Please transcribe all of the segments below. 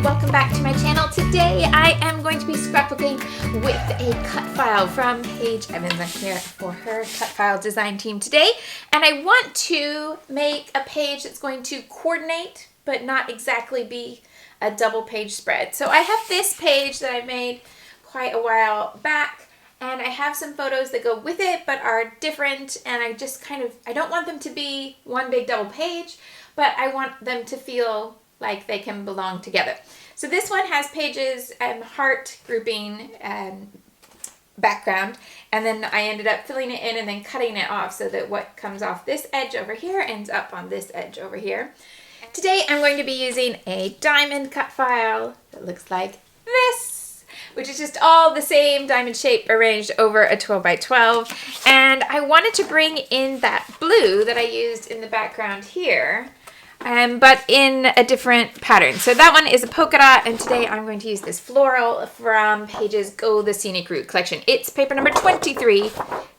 welcome back to my channel. Today I am going to be scrapbooking with a cut file from Paige. I'm here for her cut file design team today, and I want to make a page that's going to coordinate but not exactly be a double page spread. So I have this page that I made quite a while back, and I have some photos that go with it but are different, and I don't want them to be one big double page, but I want them to feel like they can belong together. So this one has Paige's heart grouping background, and then I ended up filling it in and then cutting it off so that what comes off this edge over here ends up on this edge over here. Today I'm going to be using a diamond cut file that looks like this, which is just all the same diamond shape arranged over a 12 by 12. And I wanted to bring in that blue that I used in the background here, but in a different pattern. So that one is a polka dot, and today I'm going to use this floral from Paige's Go the Scenic Route collection. It's paper number 23.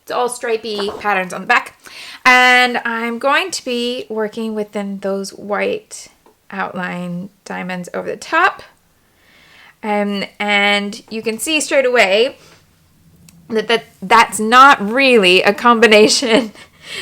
It's all stripy patterns on the back. And I'm going to be working with those white outline diamonds over the top. And you can see straight away that's not really a combination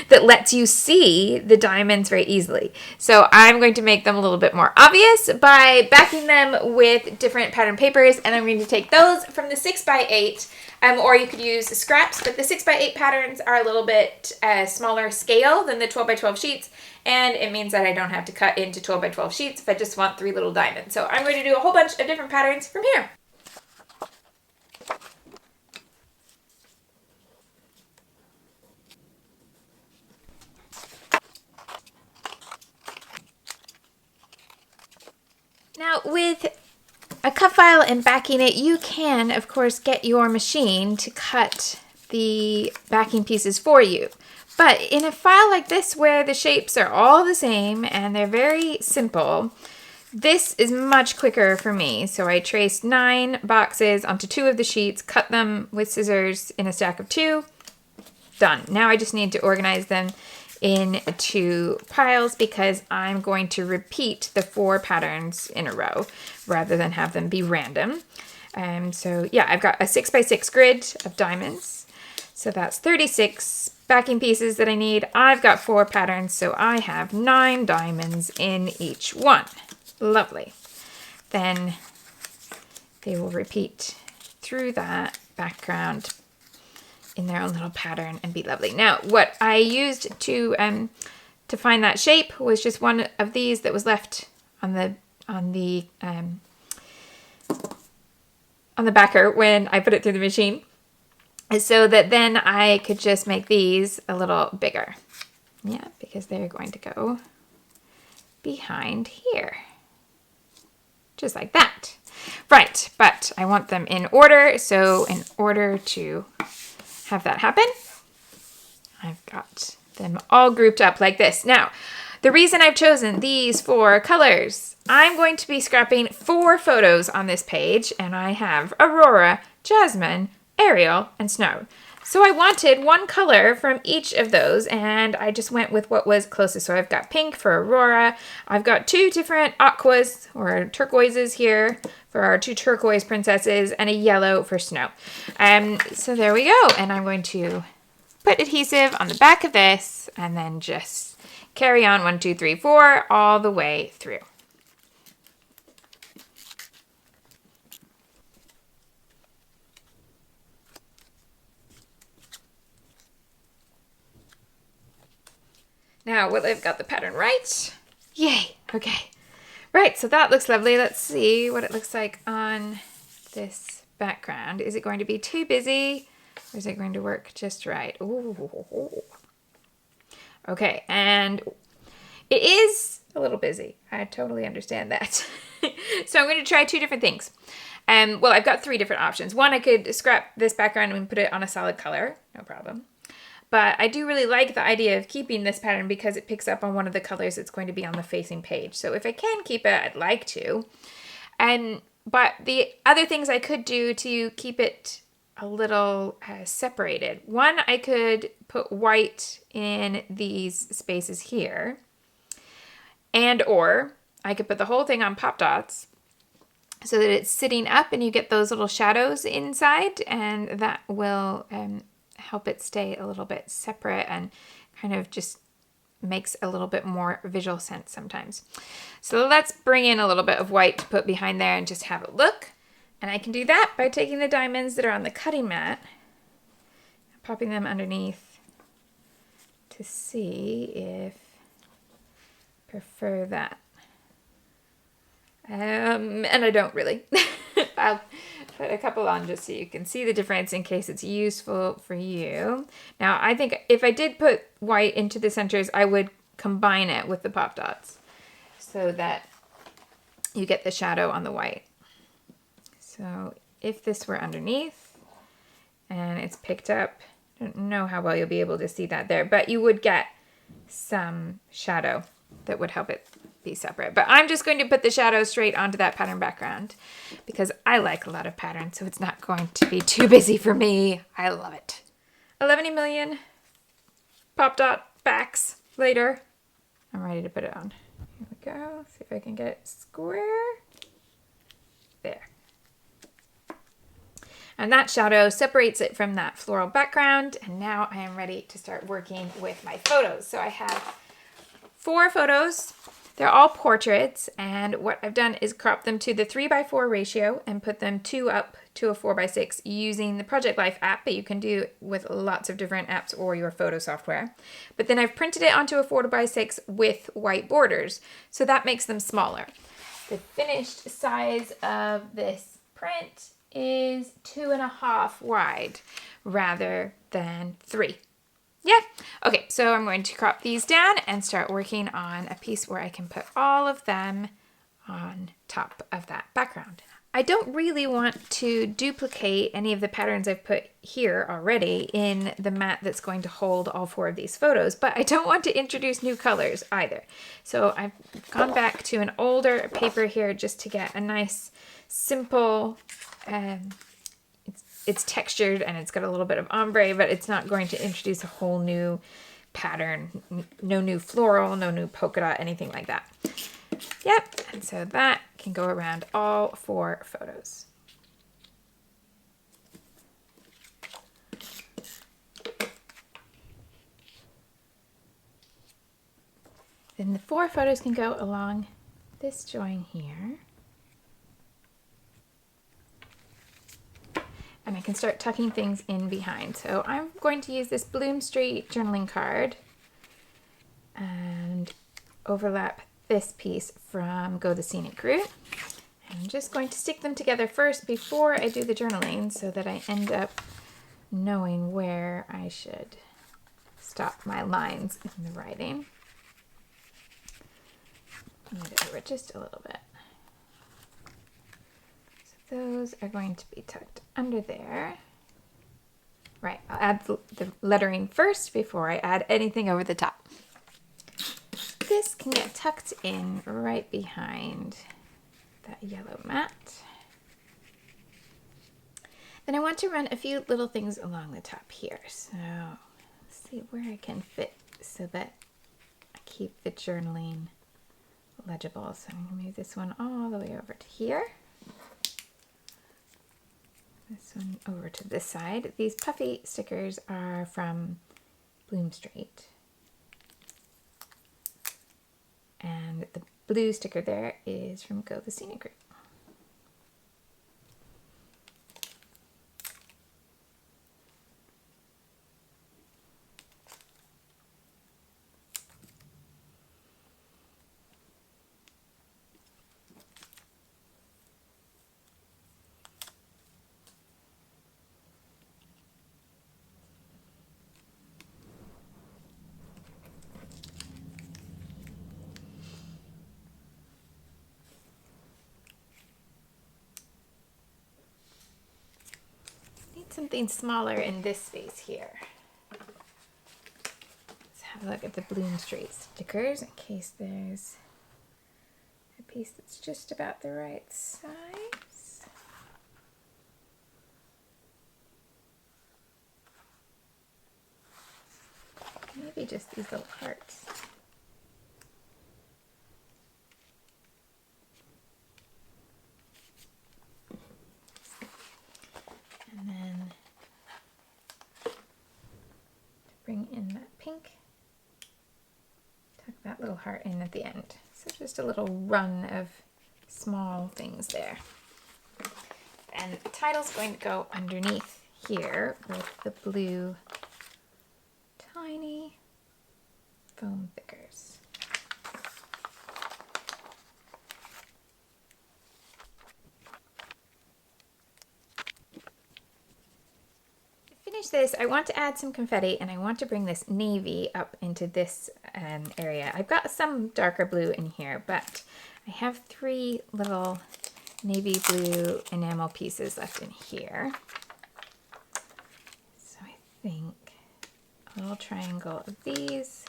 that lets you see the diamonds very easily. So I'm going to make them a little bit more obvious by backing them with different pattern papers, and I'm going to take those from the 6x8, or you could use scraps, but the 6x8 patterns are a little bit smaller scale than the 12 by 12 sheets, and it means that I don't have to cut into 12 by 12 sheets if I just want 3 little diamonds. So I'm going to do a whole bunch of different patterns from here. Now, with a cut file and backing it, you can, of course, get your machine to cut the backing pieces for you. But in a file like this, where the shapes are all the same and they're very simple, this is much quicker for me. So I traced 9 boxes onto 2 of the sheets, cut them with scissors in a stack of 2, done. Now I just need to organize them into piles because I'm going to repeat the 4 patterns in a row rather than have them be random. So yeah, I've got a 6x6 grid of diamonds. So that's 36 backing pieces that I need. I've got 4 patterns, so I have 9 diamonds in each one. Lovely. Then they will repeat through that background in their own little pattern and be lovely. Now, what I used to find that shape was just one of these that was left on the backer when I put it through the machine, so that then I could just make these a little bigger. Yeah, because they're going to go behind here, just like that. Right, but I want them in order, so in order to have that happen, I've got them all grouped up like this. Now, the reason I've chosen these 4 colors, I'm going to be scrapping 4 photos on this page, and I have Aurora, Jasmine, Ariel, and Snow. So I wanted one color from each of those, and I just went with what was closest. So I've got pink for Aurora. I've got 2 different aquas or turquoises here for our 2 turquoise princesses, and a yellow for Snow. So there we go. And I'm going to put adhesive on the back of this and then just carry on 1, 2, 3, 4 all the way through. Now, will I've got the pattern right? Yay, okay. Right, so that looks lovely. Let's see what it looks like on this background. Is it going to be too busy, or is it going to work just right? Ooh. Okay, and it is a little busy. I totally understand that. So I'm going to try 2 different things. Well, I've got 3 different options. One, I could scrap this background and put it on a solid color, no problem. But I do really like the idea of keeping this pattern because it picks up on one of the colors that's going to be on the facing page. So if I can keep it, I'd like to. But the other things I could do to keep it a little separated. One, I could put white in these spaces here. And or I could put the whole thing on pop dots so that it's sitting up and you get those little shadows inside, and that will help it stay a little bit separate and kind of just makes a little bit more visual sense sometimes. So let's bring in a little bit of white to put behind there and just have a look. And I can do that by taking the diamonds that are on the cutting mat, popping them underneath to see if I prefer that. And I don't really. I'll put a couple on just so you can see the difference in case it's useful for you. Now, I think if I did put white into the centers, I would combine it with the pop dots so that you get the shadow on the white. So if this were underneath and it's picked up, I don't know how well you'll be able to see that there, but you would get some shadow that would help it be separate. But I'm just going to put the shadow straight onto that pattern background because I like a lot of patterns, so it's not going to be too busy for me. I love it. 11 million pop dot backs later. I'm ready to put it on. Here we go. See if I can get it square. There. And that shadow separates it from that floral background. And now I am ready to start working with my photos. So I have 4 photos. They're all portraits, and what I've done is crop them to the 3:4 ratio and put them 2 up to a 4:6 using the Project Life app, but you can do with lots of different apps or your photo software. But then I've printed it onto a 4:6 with white borders, so that makes them smaller. The finished size of this print is 2.5 wide rather than 3. Yeah. Okay, so I'm going to crop these down and start working on a piece where I can put all of them on top of that background. I don't really want to duplicate any of the patterns I've put here already in the mat that's going to hold all 4 of these photos, but I don't want to introduce new colors either. So I've gone back to an older paper here just to get a nice, simple, it's textured and it's got a little bit of ombre, but it's not going to introduce a whole new pattern. No new floral, no new polka dot, anything like that. Yep, and so that can go around all 4 photos. Then the 4 photos can go along this join here. And I can start tucking things in behind. So I'm going to use this Bloom Street journaling card and overlap this piece from Go the Scenic Route. And I'm just going to stick them together first before I do the journaling so that I end up knowing where I should stop my lines in the writing. Move it over just a little bit. Those are going to be tucked under there. Right, I'll add the lettering first before I add anything over the top. This can get tucked in right behind that yellow mat. Then I want to run a few little things along the top here. So let's see where I can fit so that I keep the journaling legible. So I'm going to move this one all the way over to here. This one over to this side. These puffy stickers are from Bloom Street. And the blue sticker there is from Go the Scenic Route. Something smaller in this space here. Let's have a look at the Bloom Street stickers in case there's a piece that's just about the right size. Maybe just these little hearts. little heart in at the end. So just a little run of small things there. And the title's going to go underneath here with the blue tiny foam thickers. To finish this, I want to add some confetti, and I want to bring this navy up into this area. I've got some darker blue in here, but I have 3 little navy blue enamel pieces left in here. So I think a little triangle of these.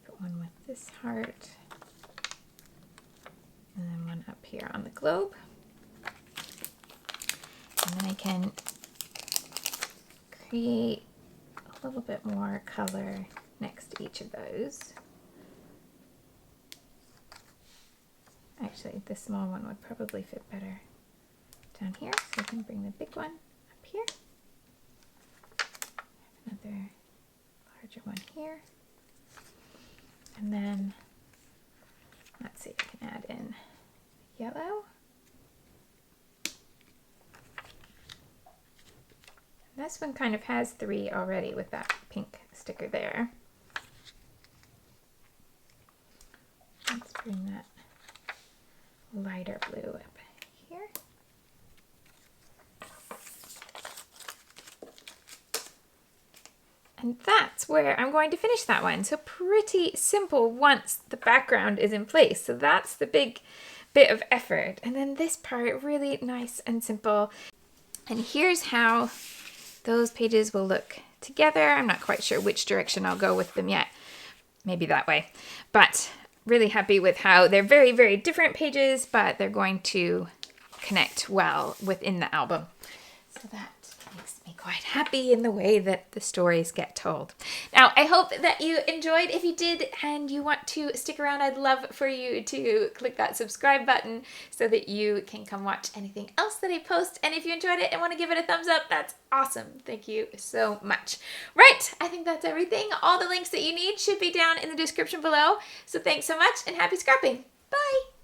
Put one with this heart. And then one up here on the globe. And then I can create a little bit more color next to each of those. Actually, the small one would probably fit better down here, so I can bring the big one up here. Another larger one here. And then, let's see, I can add in yellow. And this one kind of has 3 already with that pink sticker there. Let's bring that lighter blue up here. And that's where I'm going to finish that one. So pretty simple once the background is in place. So that's the big bit of effort. And then this part, really nice and simple. And here's how those pages will look together. I'm not quite sure which direction I'll go with them yet. Maybe that way. But really happy with how they're very, very different pages, but they're going to connect well within the album. So that makes me quite happy in the way that the stories get told. Now, I hope that you enjoyed. If you did and you want to stick around, I'd love for you to click that subscribe button so that you can come watch anything else that I post. And if you enjoyed it and want to give it a thumbs up, that's awesome. Thank you so much. Right, I think that's everything. All the links that you need should be down in the description below. So thanks so much and happy scrapping. Bye.